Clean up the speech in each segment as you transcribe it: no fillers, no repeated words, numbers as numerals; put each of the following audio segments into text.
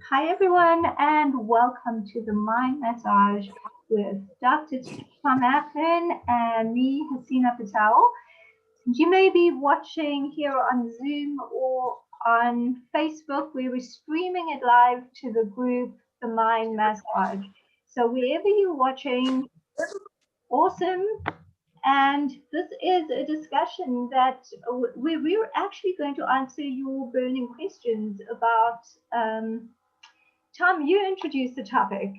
Hi, everyone, and welcome to the Mind Massage with Dr. Tom Atkin and me, Hasina Patel. You may be watching here on Zoom or on Facebook, where we're streaming it live to the group, The Mind Massage. So, wherever you're watching, awesome. And this is a discussion that where we're actually going to answer your burning questions about. Tom, you introduced the topic.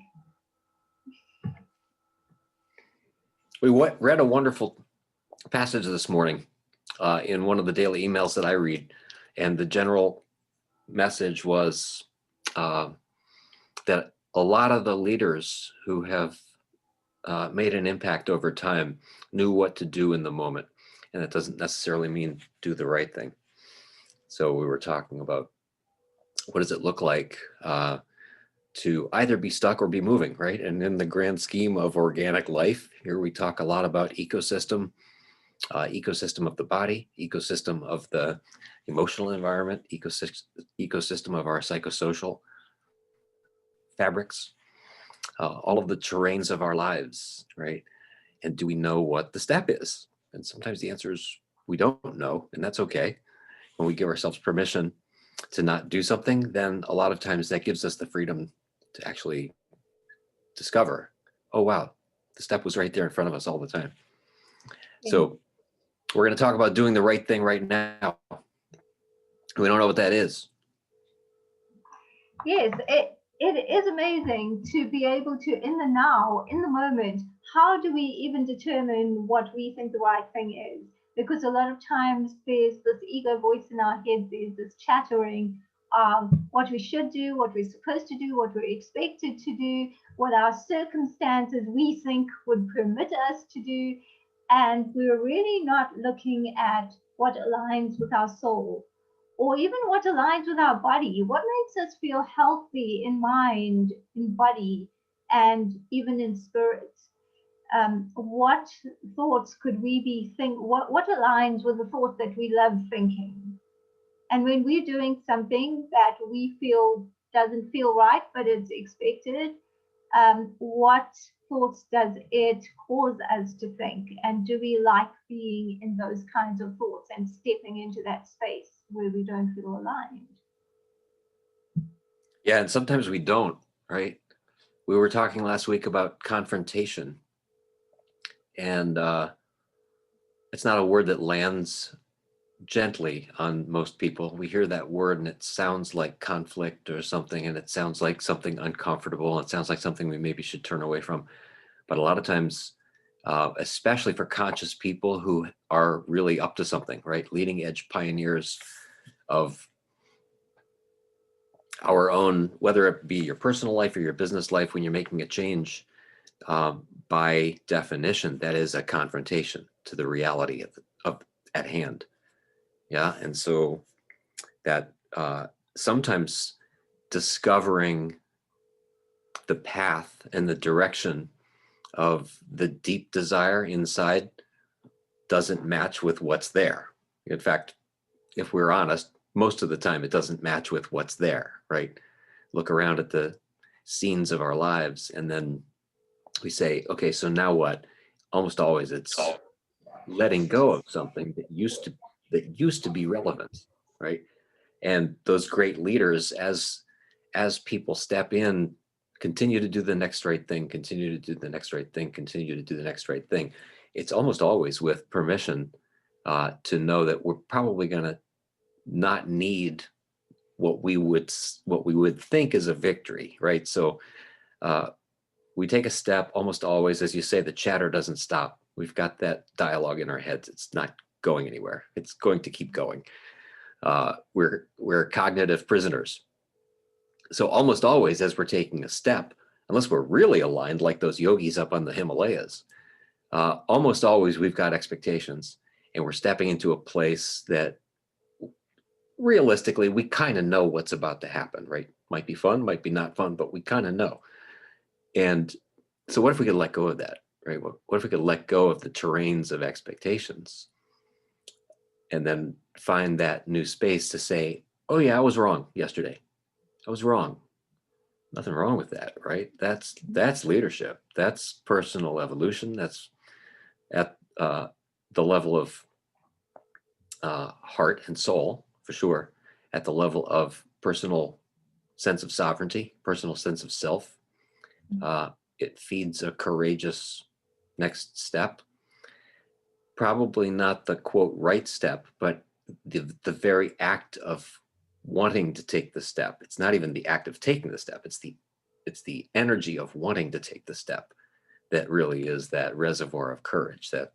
We read a wonderful passage this morning in one of the daily emails that I read, and the general message was that a lot of the leaders who have made an impact over time knew what to do in the moment, and it doesn't necessarily mean do the right thing. So we were talking about what does it look like to either be stuck or be moving, right? And in the grand scheme of organic life, here we talk a lot about ecosystem of the body, ecosystem of the emotional environment, ecosystem of our psychosocial fabrics, all of the terrains of our lives, right? And do we know what the step is? And sometimes the answer is we don't know, and that's okay. When we give ourselves permission to not do something, then a lot of times that gives us the freedom to actually discover, oh, wow, the step was right there in front of us all the time. So we're going to talk about doing the right thing right now. We don't know what that is. Yes, it is amazing to be able to, in the now, in the moment, how do we even determine what we think the right thing is? Because a lot of times there's this ego voice in our heads, there's this chattering of what we should do, what we're supposed to do, what we're expected to do, what our circumstances we think would permit us to do. And we're really not looking at what aligns with our soul or even what aligns with our body, what makes us feel healthy in mind, in body, and even in spirit. What thoughts could we be think? What aligns with the thought that we love thinking? And when we're doing something that we feel doesn't feel right, but it's expected, what thoughts does it cause us to think? And do we like being in those kinds of thoughts and stepping into that space where we don't feel aligned? Yeah, and sometimes we don't, right? We were talking last week about confrontation, and it's not a word that lands gently on most people. We hear that word and it sounds like conflict or something, and it sounds like something uncomfortable. It sounds like something we maybe should turn away from. But a lot of times, especially for conscious people who are really up to something, right? Leading edge pioneers of our own, whether it be your personal life or your business life, when you're making a change, by definition, that is a confrontation to the reality of at hand. Yeah, and so that sometimes discovering the path and the direction of the deep desire inside doesn't match with what's there. In fact, if we're honest, most of the time it doesn't match with what's there, right? Look around at the scenes of our lives and then we say, okay, so now what? Almost always it's letting go of something that used to be relevant, right? And those great leaders, as people step in, continue to do the next right thing, continue to do the next right thing, continue to do the next right thing. It's almost always with permission to know that we're probably going to not need what we would think is a victory, right? So we take a step almost always, as you say, the chatter doesn't stop. We've got that dialogue in our heads. It's not going anywhere. It's going to keep going. We're cognitive prisoners. So almost always, as we're taking a step, unless we're really aligned, like those yogis up on the Himalayas, almost always we've got expectations, and we're stepping into a place that realistically we kind of know what's about to happen, right? Might be fun, might be not fun, but we kind of know. And so what if we could let go of that, right? What if we could let go of the terrains of expectations and then find that new space to say, oh yeah, I was wrong yesterday. I was wrong. Nothing wrong with that, right? That's leadership. That's personal evolution. That's at the level of heart and soul, for sure. At the level of personal sense of sovereignty, personal sense of self. It feeds a courageous next step. Probably not the quote right step, but the very act of wanting to take the step. It's not even the act of taking the step. It's the energy of wanting to take the step that really is that reservoir of courage, that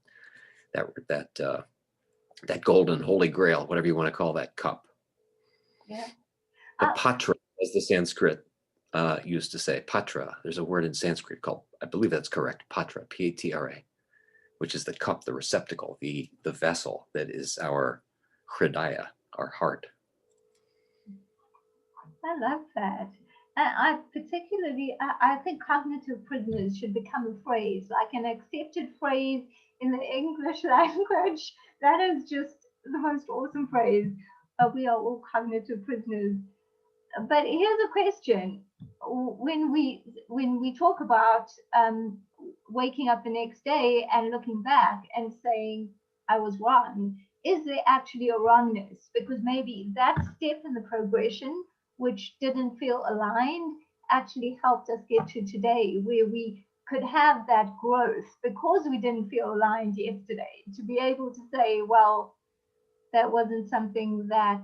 golden holy grail, whatever you want to call that cup. Yeah. The patra, as the Sanskrit used to say, patra. There's a word in Sanskrit called, I believe that's correct, patra, P-A-T-R-A, which is the cup, the receptacle, the vessel that is our hridaya, our heart. I love that. And I particularly, I think cognitive prisoners should become a phrase, like an accepted phrase in the English language. That is just the most awesome phrase. We are all cognitive prisoners. But here's a question: when we talk about waking up the next day and looking back and saying I was wrong, is there actually a wrongness? Because maybe that step in the progression, which didn't feel aligned, actually helped us get to today, where we could have that growth because we didn't feel aligned yesterday, to be able to say, well, that wasn't something that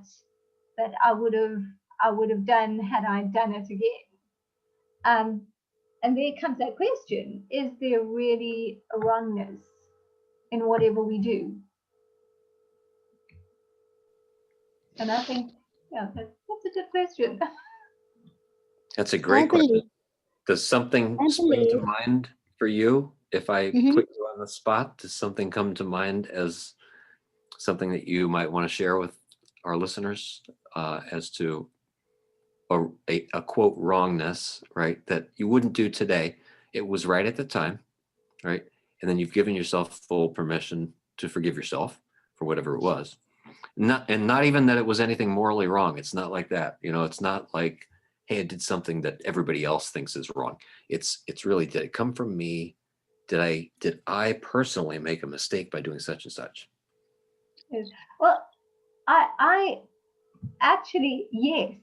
I would have done had I done it again. And there comes that question: is there really a wrongness in whatever we do? And I think, yeah, that's a good question. That's a great question. Does something spring to mind for you? If I put you on the spot, does something come to mind as something that you might want to share with our listeners as to a quote wrongness, right? That you wouldn't do today. It was right at the time, right? And then you've given yourself full permission to forgive yourself for whatever it was. Not even that it was anything morally wrong. It's not like that. It's not like, hey, I did something that everybody else thinks is wrong. It's really, did it come from me? Did I personally make a mistake by doing such and such? Well, I actually, yes.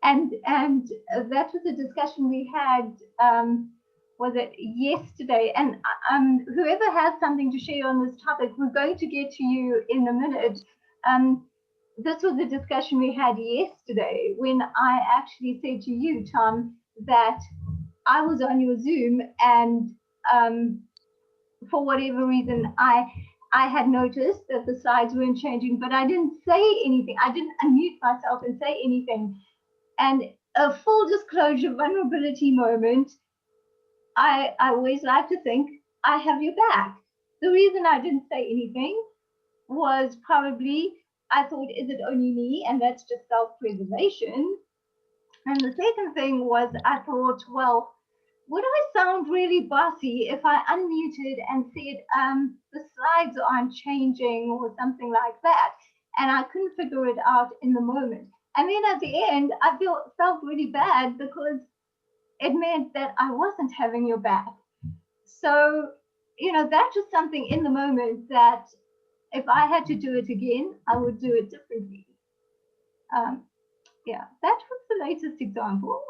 And that was a discussion we had, was it yesterday? And whoever has something to share on this topic, we're going to get to you in a minute. This was a discussion we had yesterday when I actually said to you, Tom, that I was on your Zoom and for whatever reason, I had noticed that the slides weren't changing, but I didn't say anything. I didn't unmute myself and say anything. And a full disclosure vulnerability moment, I always like to think I have your back. The reason I didn't say anything was probably I thought, is it only me? And that's just self-preservation. And the second thing was I thought, well, would I sound really bossy if I unmuted and said, the slides aren't changing or something like that? And I couldn't figure it out in the moment. And then at the end, I felt really bad because it meant that I wasn't having your back. So, that's just something in the moment that if I had to do it again, I would do it differently. Yeah, that was the latest example.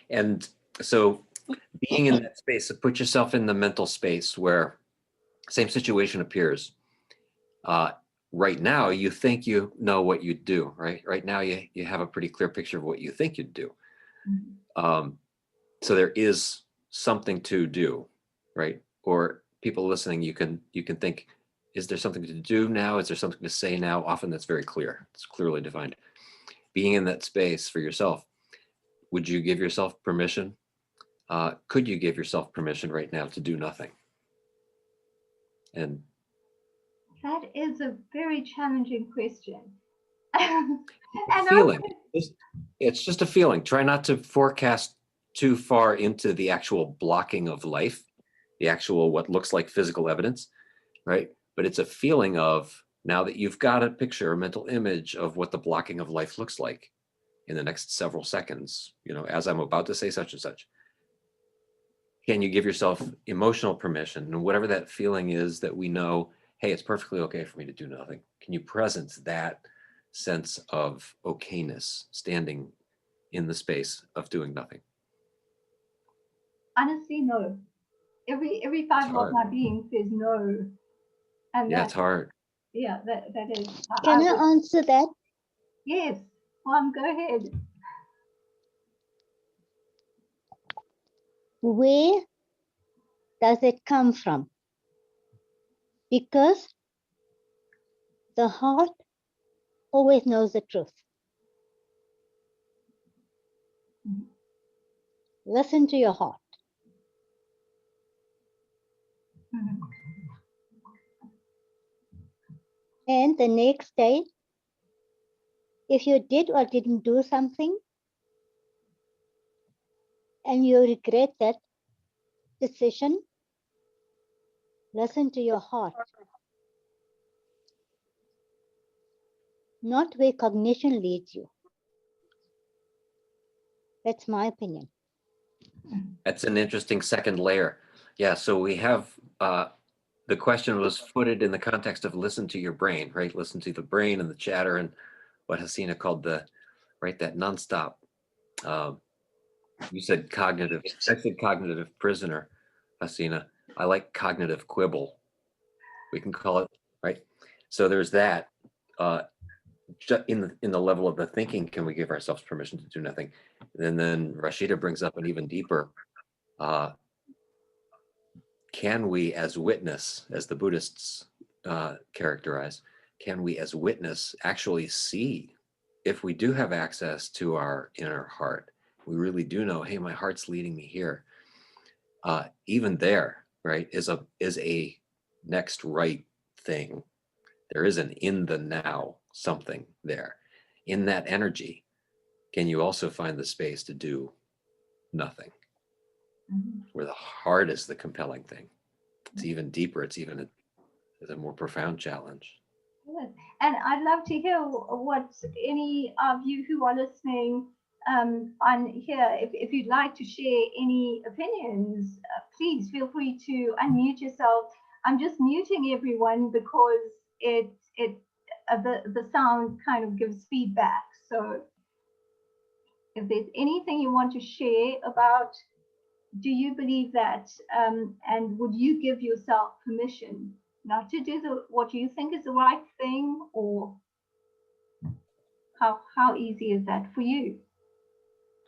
And so being in that space, so put yourself in the mental space where same situation appears. Right now, you think you know what you'd do, right? Right now, you have a pretty clear picture of what you think you'd do. Mm-hmm. So there is something to do, right? Or people listening, you can think, is there something to do now? Is there something to say now? Often that's very clear. It's clearly defined. Being in that space for yourself, would you give yourself permission? Could you give yourself permission right now to do nothing? And that is a very challenging question. Feeling. It's just a feeling. Try not to forecast too far into the actual blocking of life, the actual what looks like physical evidence, right? But it's a feeling of, now that you've got a picture, a mental image of what the blocking of life looks like, in the next several seconds, as I'm about to say such and such, can you give yourself emotional permission, and whatever that feeling is that we know, hey, it's perfectly okay for me to do nothing. Can you presence that sense of okayness standing in the space of doing nothing? Honestly, no. Every It's fiber of hard. my being says no, and Yeah, it's hard. that is. Can I answer that? Yes, Mom, go ahead. Where does it come from? Because the heart always knows the truth. Mhm. Listen to your heart. Mhm. And the next day, if you did or didn't do something and you regret that decision, listen to your heart. Not where cognition leads you. That's my opinion. That's an interesting second layer. Yeah, so we have the question was footed in the context of listen to your brain, right? Listen to the brain and the chatter and what Hasina called that nonstop. You said cognitive. I said cognitive prisoner, Hasina. I like cognitive quibble. We can call it, right? So there's that. In the level of the thinking, can we give ourselves permission to do nothing? And then Rashida brings up an even deeper. Can we, as witness, as the Buddhists characterize, can we, as witness, actually see if we do have access to our inner heart? We really do know, hey, my heart's leading me here. Even there, right, is a next right thing. There is an in the now something there. In that energy, can you also find the space to do nothing? Mhm. Where the heart is the compelling thing. It's even deeper. It's even a more profound challenge. Good. And I'd love to hear what any of you who are listening on here, if you'd like to share any opinions, please feel free to unmute yourself. I'm just muting everyone because the sound kind of gives feedback. So if there's anything you want to share about, do you believe that, and would you give yourself permission not to do what you think is the right thing, or how easy is that for you?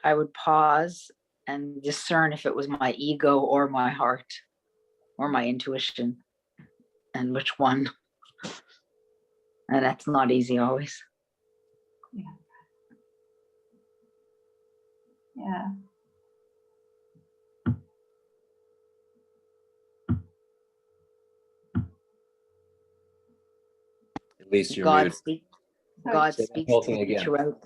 I would pause and discern if it was my ego or my heart or my intuition and which one. And that's not easy always. Yeah. At least you're God muted. God Say that speaks whole to thing me again. throughout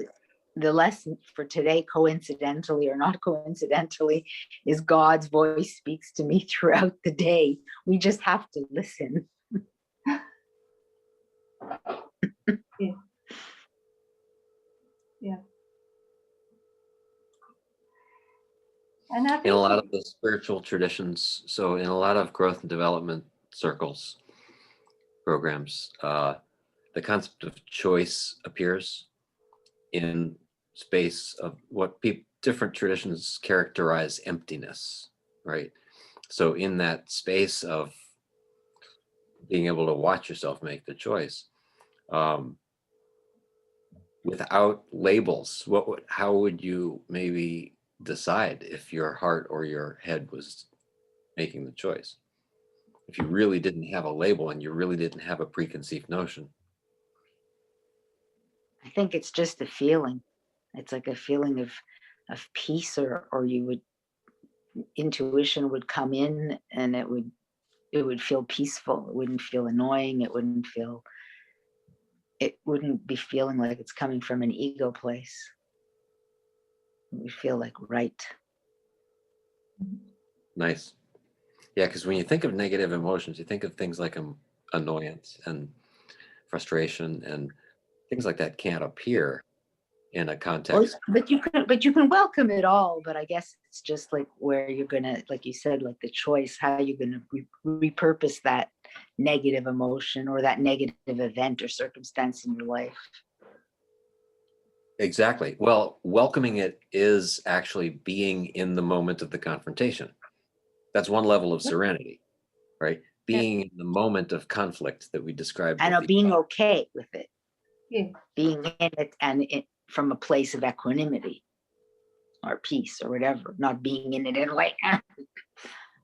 the lesson for today, coincidentally or not coincidentally, is God's voice speaks to me throughout the day. We just have to listen. Yeah. Yeah. And I In a think lot of the spiritual traditions, so in a lot of growth and development circles, programs, the concept of choice appears in space of what different traditions characterize emptiness, right? So in that space of being able to watch yourself make the choice, without labels, how would you maybe decide if your heart or your head was making the choice? If you really didn't have a label and you really didn't have a preconceived notion. I think it's just a feeling. It's like a feeling of peace, or you would intuition would come in and it would feel peaceful. It wouldn't feel annoying. It wouldn't be feeling like it's coming from an ego place. It would feel like right. Nice. Yeah, because when you think of negative emotions, you think of things like annoyance and frustration, and things like that can't appear in a Well, context. but you can welcome it all, but I guess it's just like where you're gonna, like you said, like the choice, how you're gonna repurpose that negative emotion or that negative event or circumstance in your life. Exactly. Well, welcoming it is actually being in the moment of the confrontation. That's one level of serenity, right? Being in the moment of conflict that we described. And being okay with it, Yeah. being in it, and it from a place of equanimity or peace or whatever, not being in it in like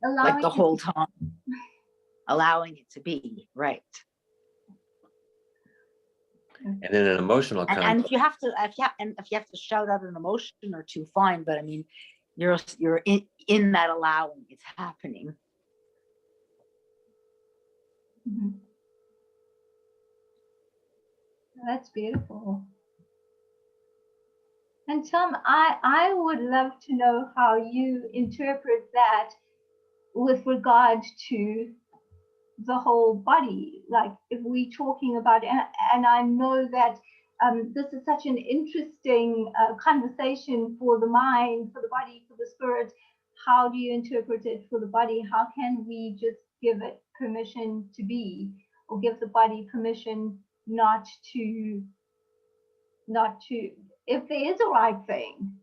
Allowing the it whole time, allowing it to be right. And in an emotional And context, if you have to shout out an emotion or two, fine. But I mean, you're in that allowing, it's happening. Mhm. That's beautiful. And Tom, I would love to know how you interpret that with regard to the whole body. Like if we're talking about, and I know that this is such an interesting conversation for the mind, for the body, for the spirit. How do you interpret it for the body? How can we just give it permission to be, or give the body permission not to, if there is a right thing?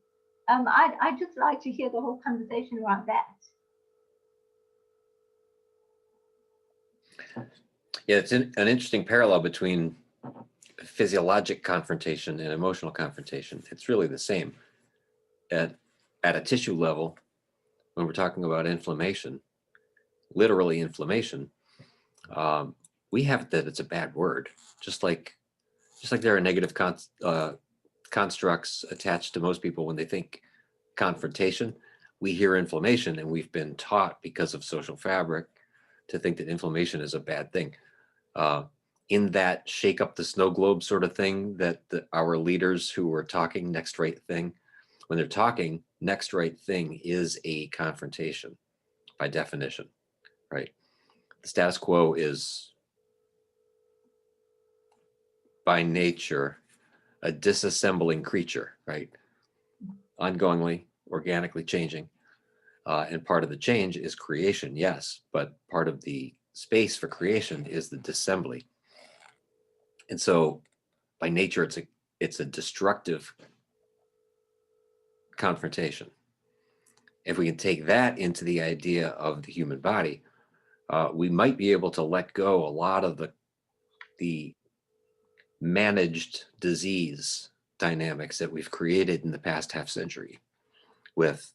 I'd just like to hear the whole conversation around that. yeah, it's an interesting parallel between physiologic confrontation and emotional confrontation. It's really the same. At a tissue level, when we're talking about inflammation, literally inflammation, we have that it's a bad word. Just like there are negative constructs attached to most people when they think confrontation. We hear inflammation, and we've been taught because of social fabric to think that inflammation is a bad thing. In that shake up the snow globe sort of thing that our leaders who were talking next right thing, when they're talking, next right thing is a confrontation by definition, right? The status quo is by nature a disassembling creature, right? Ongoingly, organically changing. And part of the change is creation, yes, but part of the space for creation is the dissembly. And so by nature, it's a destructive confrontation. If we can take that into the idea of the human body, we might be able to let go a lot of the managed disease dynamics that we've created in the past half century with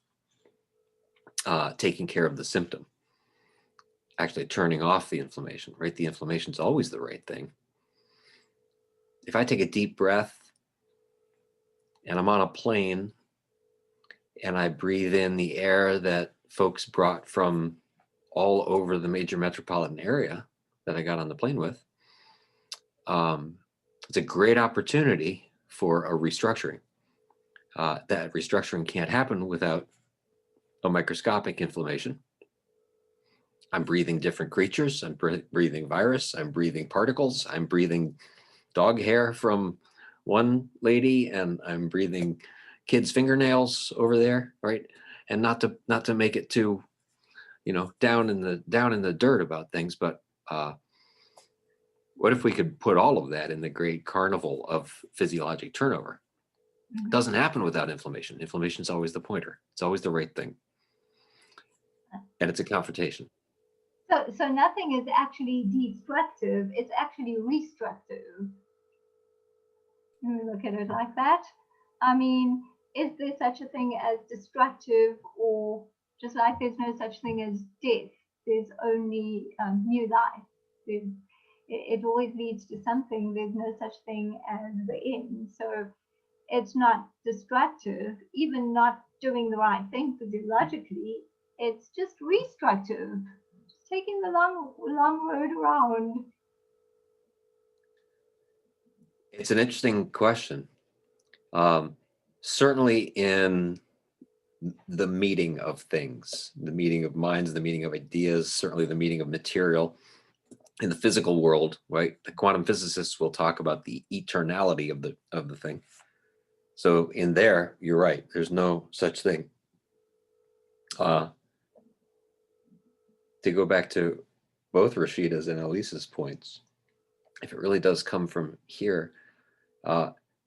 taking care of the symptom, actually turning off the inflammation, right? The inflammation is always the right thing. If I take a deep breath and I'm on a plane and I breathe in the air that folks brought from all over the major metropolitan area that I got on the plane with, it's a great opportunity for a restructuring. That restructuring can't happen without a microscopic inflammation. I'm breathing different creatures. I'm breathing virus. I'm breathing particles. I'm breathing dog hair from one lady, and I'm breathing kids' fingernails over there, right? And not to make it too, down in the dirt about things, but what if we could put all of that in the great carnival of physiologic turnover? It doesn't happen without inflammation. Inflammation is always the pointer. It's always the right thing. And it's a confrontation. So nothing is actually destructive, it's actually restructive. Look at it like that. I mean, is there such a thing as destructive, or just like there's no such thing as death, there's only new life. It always leads to something. There's no such thing as the end. So it's not destructive, even not doing the right thing physiologically. It's just restructive, just taking the long road around. It's an interesting question. Certainly in the meeting of things, the meeting of minds, the meeting of ideas, certainly the meeting of material in the physical world, right? The quantum physicists will talk about the eternality of the thing. So in there, you're right. There's no such thing. To go back to both Rashida's and Elisa's points, if it really does come from here,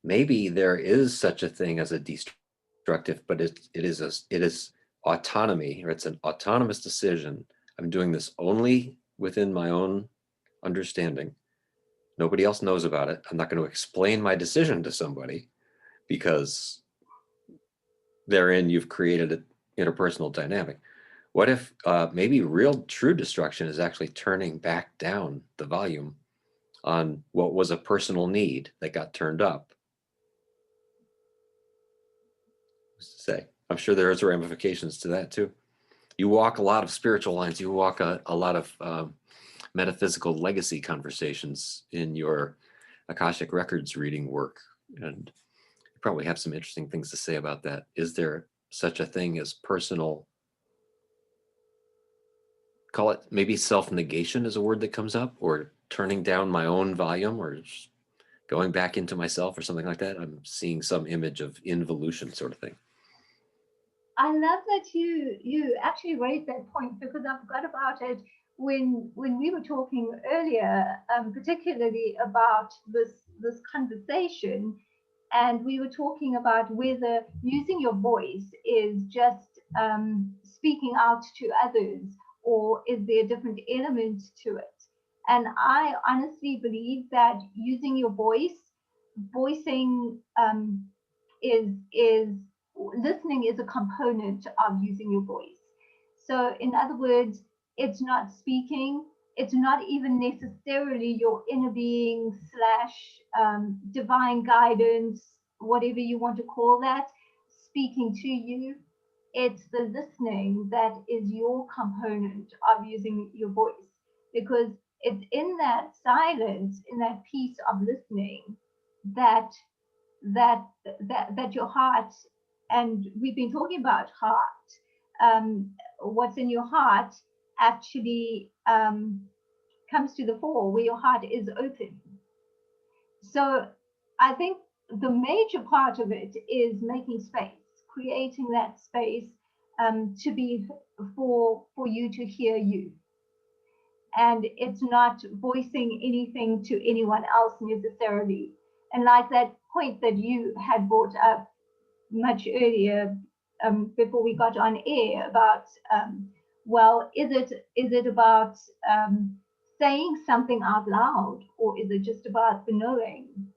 maybe there is such a thing as a destructive, but it is autonomy, or it's an autonomous decision. I'm doing this only within my own understanding. Nobody else knows about it. I'm not going to explain my decision to somebody, because therein you've created an interpersonal dynamic. What if maybe real true destruction is actually turning back down the volume on what was a personal need that got turned up? Who's to say? I'm sure there's ramifications to that too. You walk a lot of spiritual lines. You walk a lot of metaphysical legacy conversations in your Akashic Records reading work. And you probably have some interesting things to say about that. Is there such a thing as personal, call it maybe self-negation is a word that comes up, or turning down my own volume, or just going back into myself or something like that? I'm seeing some image of involution sort of thing. I love that you actually raised that point, because I forgot about it when we were talking earlier, particularly about this conversation, and we were talking about whether using your voice is just speaking out to others, or is there a different element to it? And I honestly believe that using your voicing is listening is a component of using your voice. So in other words, it's not speaking, it's not even necessarily your inner being / divine guidance, whatever you want to call that, speaking to you. It's the listening that is your component of using your voice, because it's in that silence, in that piece of listening, that your heart, and we've been talking about heart, what's in your heart actually comes to the fore, where your heart is open. So I think the major part of it is making space, creating that space to be for you to hear you. And it's not voicing anything to anyone else necessarily. And like that point that you had brought up much earlier, before we got on air, about well, is it about saying something out loud, or is it just about the knowing?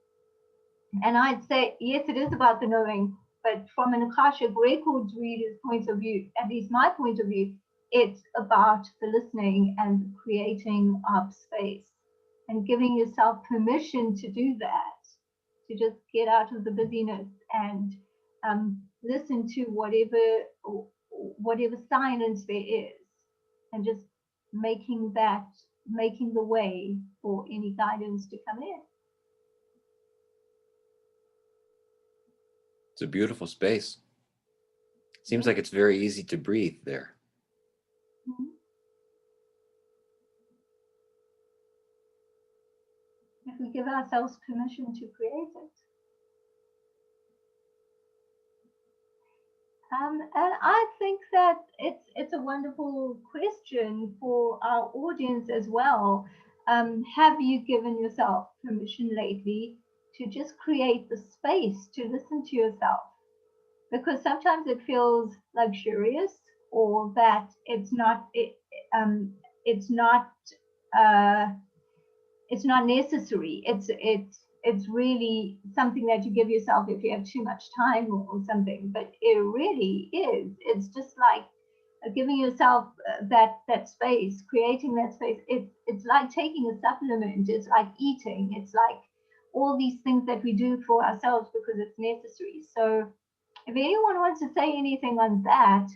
And I'd say yes, it is about the knowing, but from an Akashic Records reader's point of view, at least my point of view, it's about the listening and the creating of space, and giving yourself permission to do that, to just get out of the busyness and listen to whatever silence there is, and just making the way for any guidance to come in. It's a beautiful space. Seems like it's very easy to breathe there. Mhm. If we give ourselves permission to create it. And I think that it's a wonderful question for our audience as well. Have you given yourself permission lately to just create the space to listen to yourself? Because sometimes it feels luxurious, or that it's not necessary. It's really something that you give yourself if you have too much time or something, but it really is. It's just like giving yourself that space, creating that space. It's like taking a supplement. It's like eating. It's like all these things that we do for ourselves because it's necessary. So if anyone wants to say anything on that,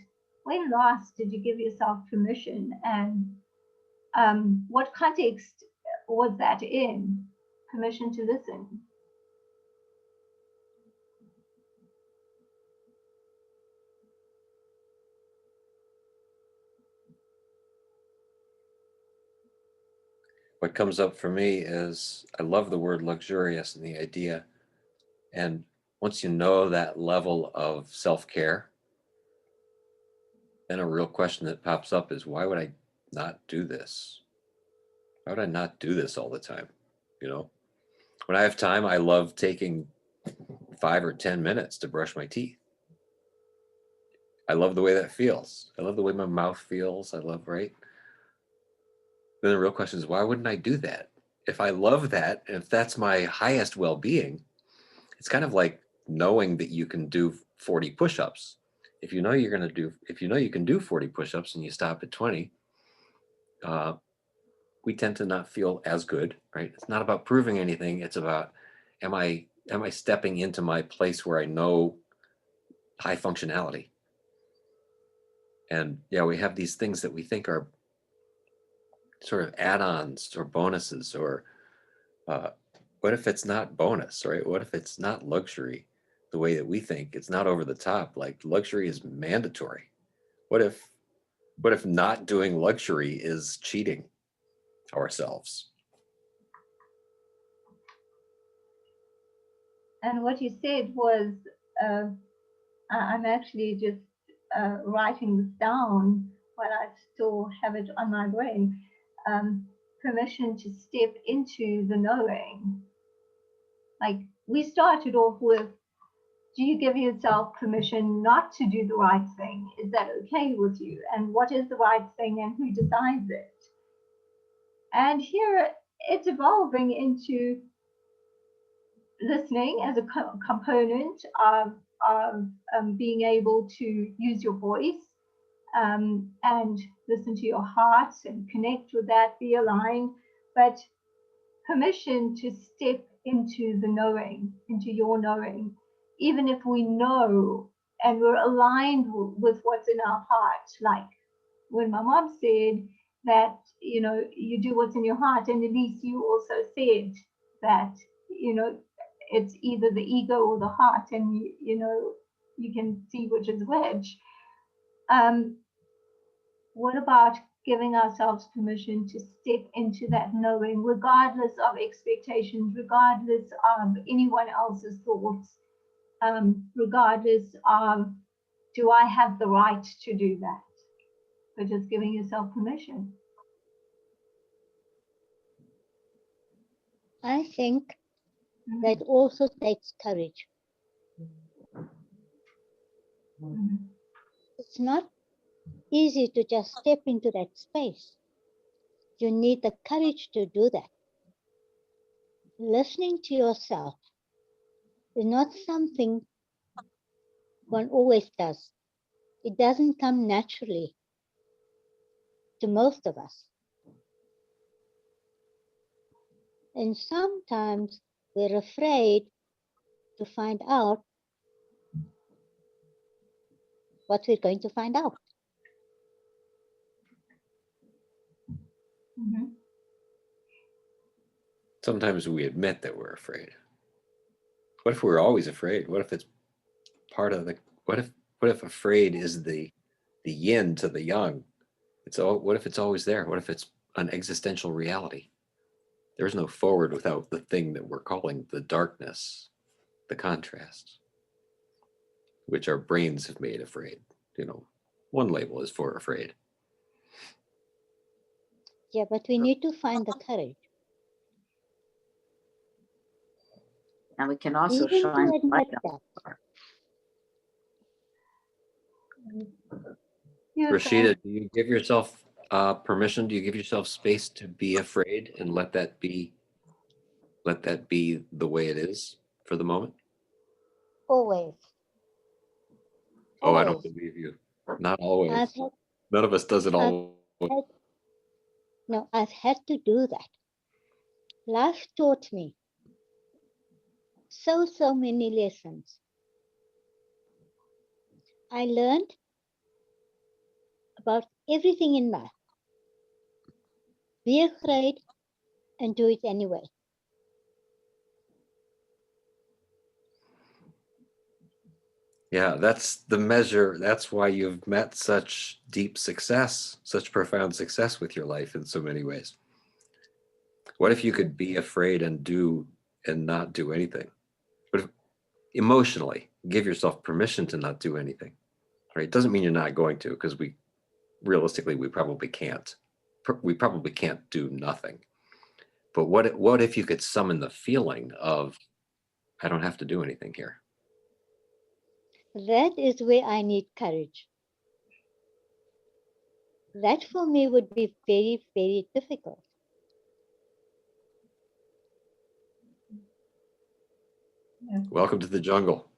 when last did you give yourself permission, and what context was that in? Permission to listen. What comes up for me is I love the word luxurious and the idea. And once you know that level of self-care, then a real question that pops up is, why would I not do this? Why would I not do this all the time? You know, when I have time, I love taking 5 or 10 minutes to brush my teeth. I love the way that feels. I love the way my mouth feels. I love, right? Then the real question is, why wouldn't I do that? If I love that, and if that's my highest well-being, it's kind of like knowing that you can do 40 push-ups. If you know you can do 40 push-ups and you stop at 20, we tend to not feel as good, right? It's not about proving anything. It's about, am I stepping into my place where I know high functionality? And yeah, we have these things that we think are sort of add-ons or bonuses, or what if it's not bonus, right? What if it's not luxury the way that we think? It's not over the top. Like, luxury is mandatory. What if not doing luxury is cheating ourselves? And what you said was, I'm actually just writing this down while I still have it on my brain. Permission to step into the knowing. Like, we started off with, do you give yourself permission not to do the right thing? Is that okay with you? And what is the right thing, and who decides it? And here it's evolving into listening as a component of being able to use your voice, and listen to your heart and connect with that, be aligned, but permission to step into the knowing, into your knowing, even if we know and we're aligned with what's in our heart. Like when my mom said that, you know, you do what's in your heart, and Elise, you also said that, you know, it's either the ego or the heart, and you know, you can see which is which. What about giving ourselves permission to step into that knowing, regardless of expectations, regardless of anyone else's thoughts, regardless of, do I have the right to do that? But just giving yourself permission. I think that also takes courage. Mhm. It's not easy to just step into that space. You need the courage to do that. Listening to yourself is not something one always does. It doesn't come naturally to most of us. And sometimes we're afraid to find out what we're going to find out. Mhm. Sometimes we admit that we're afraid. What if we're always afraid? What if it's part of the, what if afraid is the yin to the yang? What if it's always there? What if it's an existential reality? There's no forward without the thing that we're calling the darkness, the contrast, which our brains have made afraid. You know, one label is for afraid. Yeah, but we need to find the courage. And we can also Even shine to light admit on. that. Yes, Rashida, do you give yourself permission? Do you give yourself space to be afraid and let that be the way it is for the moment? Always. Oh, I don't Always. believe you. Not always. I've had, None of us does it all. no, I've had to do that. Life taught me so many lessons. I learned about everything in life. Be afraid and do it anyway. Yeah, that's the measure. That's why you've met such deep success, such profound success with your life in so many ways. What if you could be afraid and not do anything? emotionally, give yourself permission to not do anything, right? It doesn't mean you're not going to, because realistically, we probably can't. We probably can't do nothing. But what if you could summon the feeling of, I don't have to do anything here? That is where I need courage. That for me would be very, very difficult. Welcome to the jungle.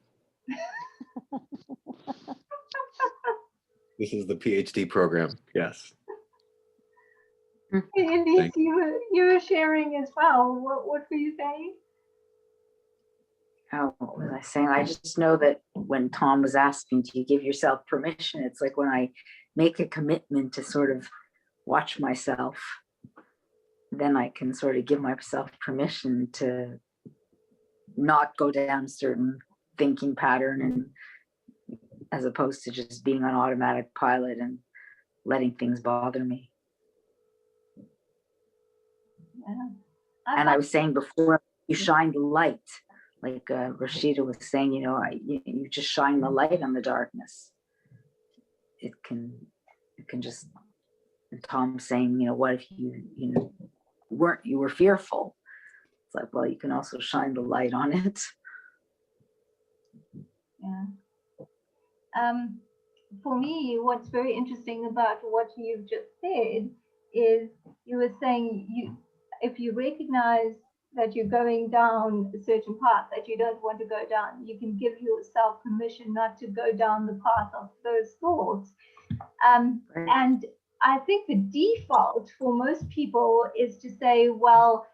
This is the PhD program. Yes. Elise, you were sharing as well. What were you saying? Oh, what was I saying? I just know that when Tom was asking, do you give yourself permission? It's like when I make a commitment to sort of watch myself, then I can sort of give myself permission to not go down a certain thinking pattern, and as opposed to just being on automatic pilot and letting things bother me. Yeah. And I was saying before, you shine the light, like Rashida was saying, you just shine the light on the darkness. It can just, and Tom saying, what if you were fearful? It's like, well, you can also shine the light on it. Yeah. For me, what's very interesting about what you've just said is you were saying if you recognize that you're going down a certain path that you don't want to go down, you can give yourself permission not to go down the path of those thoughts. Right. And I think the default for most people is to say, well,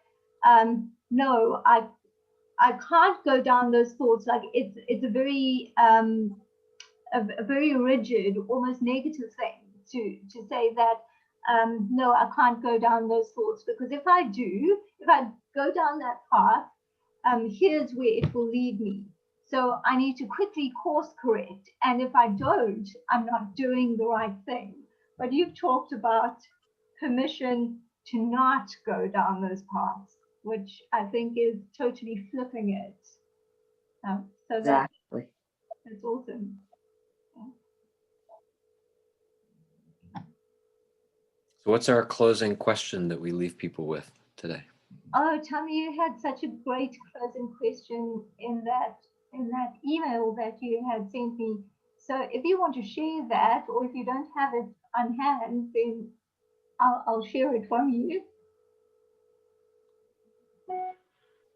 no, I can't go down those thoughts. Like it's a very a very rigid, almost negative thing to say that no, I can't go down those thoughts, because if I go down that path, here's where it will lead me. So I need to quickly course correct. And if I don't, I'm not doing the right thing. But you've talked about permission to not go down those paths, which I think is totally flipping it. So Exactly. that's awesome. So what's our closing question that we leave people with today? Oh, Tommy, you had such a great closing question in that email that you had sent me. So if you want to share that, or if you don't have it on hand, then I'll share it from you.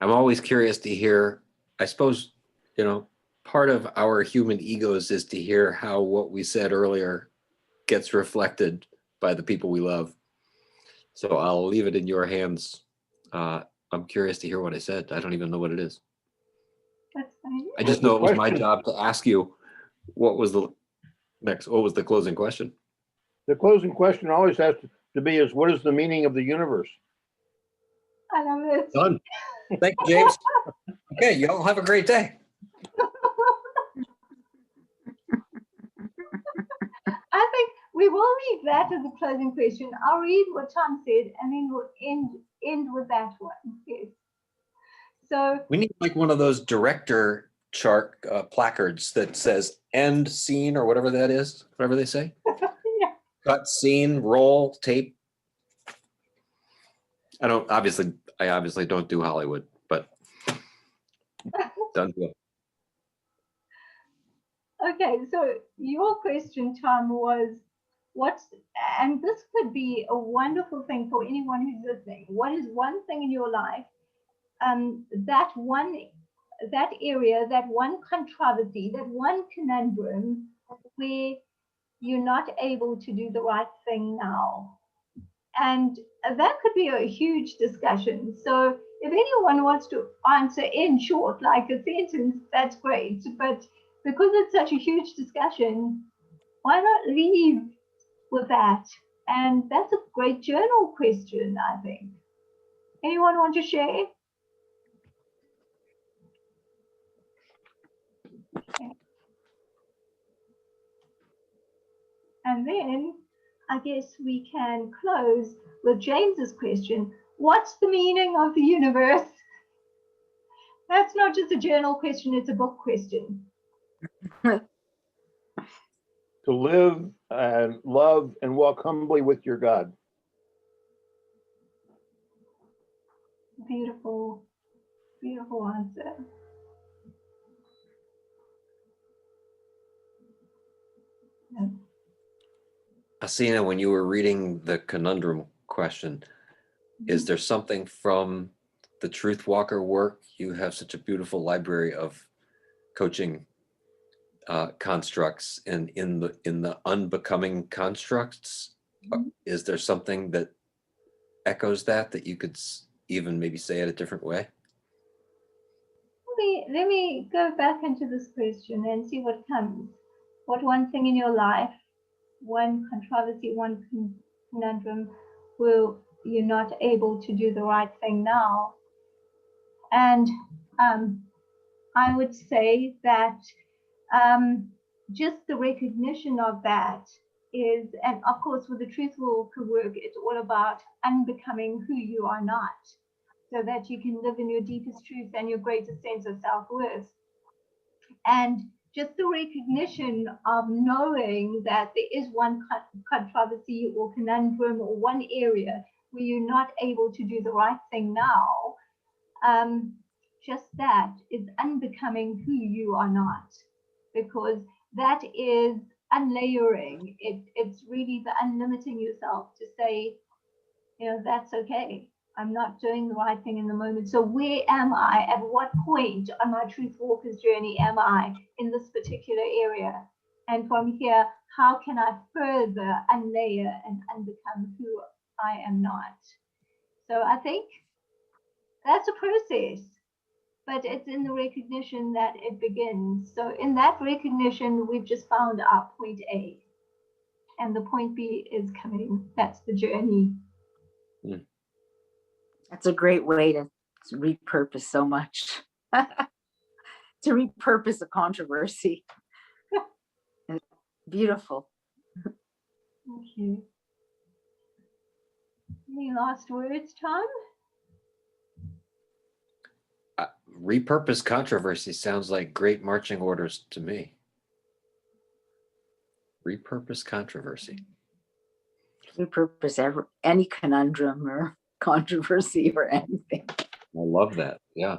I'm always curious to hear, I suppose, part of our human egos is to hear how what we said earlier gets reflected by the people we love. So I'll leave it in your hands. I'm curious to hear what I said. I don't even know what it is. That's fine. I just know it was my job to ask you what was the closing question? The closing question always has to be is, what is the meaning of the universe? I love it. Done. Thank you, James. Okay, you all have a great day. I think we will leave that as a closing question. I'll read what Tom said, and then we'll end with that one. Yes. So We need like one of those director chart placards that says end scene or whatever that is, whatever they say. yeah. Cut scene, roll, tape. I obviously don't do Hollywood, but done deal. Okay, so your question, Tom, was and this could be a wonderful thing for anyone who's listening. What is one thing in your life, that area, that one controversy, that one conundrum where you're not able to do the right thing now? And that could be a huge discussion. So if anyone wants to answer in short, like a sentence, that's great. But because it's such a huge discussion, why not leave with that? And that's a great journal question, I think. Anyone want to share? Okay. And then I guess we can close with James's question. What's the meaning of the universe? That's not just a journal question, it's a book question. To live and love and walk humbly with your God. Beautiful, beautiful answer. Yeah. Asina, when you were reading the conundrum question, is there something from the Truth Walker work? You have such a beautiful library of coaching constructs, and in the unbecoming constructs, is there something that echoes that you could even maybe say it a different way? Let me go back into this question and see what comes. What one thing in your life, one controversy, one conundrum, will you're not able to do the right thing now? And I would say that just the recognition of that is, and of course with the Truth Walker work, it's all about unbecoming who you are not, so that you can live in your deepest truth and your greatest sense of self-worth. And just the recognition of knowing that there is one controversy or conundrum or one area where you're not able to do the right thing now, just that is unbecoming who you are not, because that is unlayering. It's really the unlimiting yourself to say, you know, that's okay. I'm not doing the right thing in the moment. So where am I? At what point on my Truth Walker's journey am I in this particular area? And from here, how can I further unlayer and unbecome who I am not? So I think that's a process, but it's in the recognition that it begins. So in that recognition, we've just found our point A, and the point B is coming. That's the journey. That's a great way to repurpose so much. To repurpose a controversy. Beautiful. Thank you. Any last words, Tom? Repurpose controversy sounds like great marching orders to me. Repurpose controversy. Repurpose any conundrum or controversy or anything. I love that. Yeah.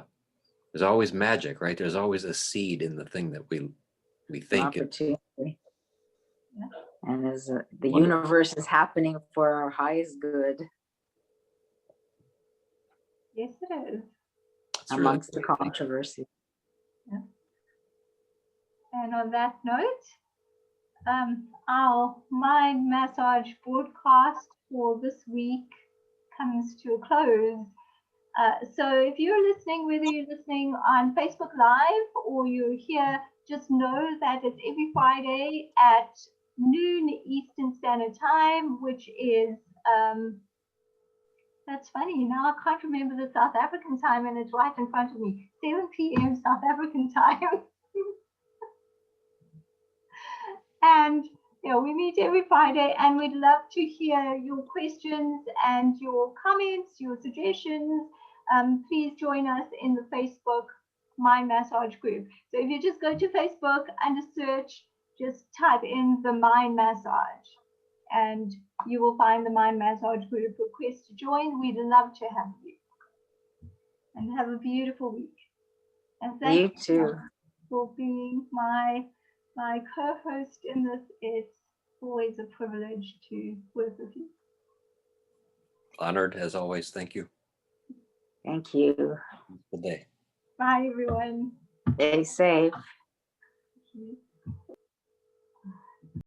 There's always magic, right? There's always a seed in the thing that we think. Opportunity. Yeah. And as the Wonderful. universe is happening for our highest good Yes, it is. It's really amongst the great. controversy. And on that note, our mind massage broadcast for this week comes to a close. So if you're listening, whether you're listening on Facebook Live or you're here, just know that it's every Friday at noon Eastern Standard Time, which is, that's funny, now I can't remember the South African time and it's right in front of me, 7 p.m. South African time. And you know, we meet every Friday and we'd love to hear your questions and your comments, your suggestions. Please join us in the Facebook Mind Massage group. So if you just go to Facebook, under search, just type in the Mind Massage and you will find the Mind Massage group. Request to join. We'd love to have you. And have a beautiful week. And thank You too. for being my co-host in this. It's always a privilege to work with you. Honored as always. Thank you. Thank you. Good day. Bye, everyone. Stay safe.